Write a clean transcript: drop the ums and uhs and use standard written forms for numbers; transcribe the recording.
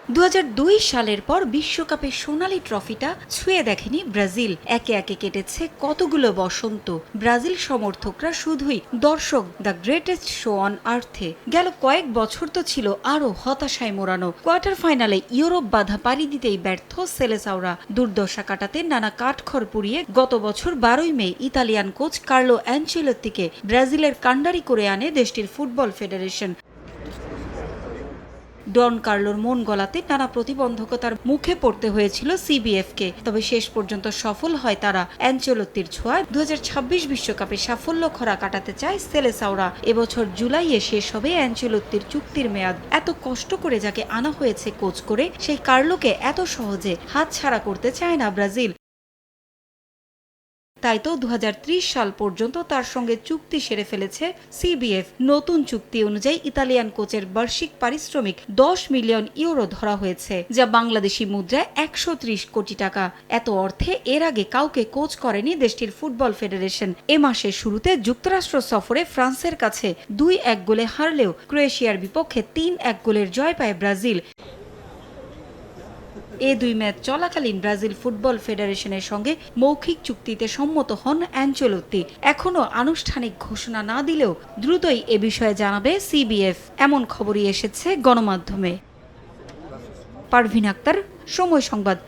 2002 সালের পর বিশ্বকাপে সোনালী ট্রফিটা ছুঁয়ে দেখেনি ব্রাজিল। একে একে কেটেছে কতগুলো বসন্ত। ব্রাজিল সমর্থকরা শুধুই দর্শক, দ্য গ্রেটেস্ট শো অন আর্থে। গেল কয়েক বছর তো ছিল আরও হতাশায় মোড়ানো। কোয়ার্টার ফাইনালে ইউরোপ বাধা পাড়ি দিতেই ব্যর্থ সেলেসাওরা। দুর্দশা কাটাতে নানা কাঠখড় পুড়িয়ে গত বছর 12ই মে ইতালিয়ান কোচ কার্লো অ্যানচেলোত্তিকে ব্রাজিলের কাণ্ডারি করে আনে দেশটির ফুটবল ফেডারেশন। ডন কার্লোর মন গলাতে নানা প্রতিবন্ধকতার মুখে পড়তে হয়েছিল সিবিএফকে, তবে শেষ পর্যন্ত সফল হয় তারা। অ্যানচেলোত্তির ছোঁয়ায় 2026 বিশ্বকাপে সাফল্য খরা কাটাতে চায় সেলেসাওরা। এবছর জুলাইয়ে শেষ হবে অ্যানচেলোত্তির চুক্তির মেয়াদ। এত কষ্ট করে যাকে আনা হয়েছে কোচ করে, সেই কার্লোকে এত সহজে হাতছাড়া করতে চায় না ব্রাজিল। তাই তো 2030 সাল পর্যন্ত তার সঙ্গে চুক্তি সেরে ফেলেছে সিবিএফ। নতুন চুক্তি অনুযায়ী ইতালিয়ান কোচের বার্ষিক পারিশ্রমিক 10 মিলিয়ন ইউরো ধরা হয়েছে, যা বাংলাদেশি মুদ্রায় 130 কোটি টাকা। এত অর্থে এর আগে কাউকে কোচ করেনি দেশটির ফুটবল ফেডারেশন। এ মাসের শুরুতে যুক্তরাষ্ট্র সফরে ফ্রান্সের কাছে 2-1 গোলে হারলেও ক্রোয়েশিয়ার বিপক্ষে 3-1 গোলের জয় পায় ব্রাজিল। এ দুই ম্যাচ চলাকালীন ব্রাজিল ফুটবল ফেডারেশনের সঙ্গে মৌখিক চুক্তিতে সম্মত হন অ্যানচেলোত্তি। এখনও আনুষ্ঠানিক ঘোষণা না দিলেও দ্রুতই এ বিষয়ে জানাবে সিবিএফ, এমন খবরই এসেছে গণমাধ্যমে। পারভিন আক্তার, সময় সংবাদ।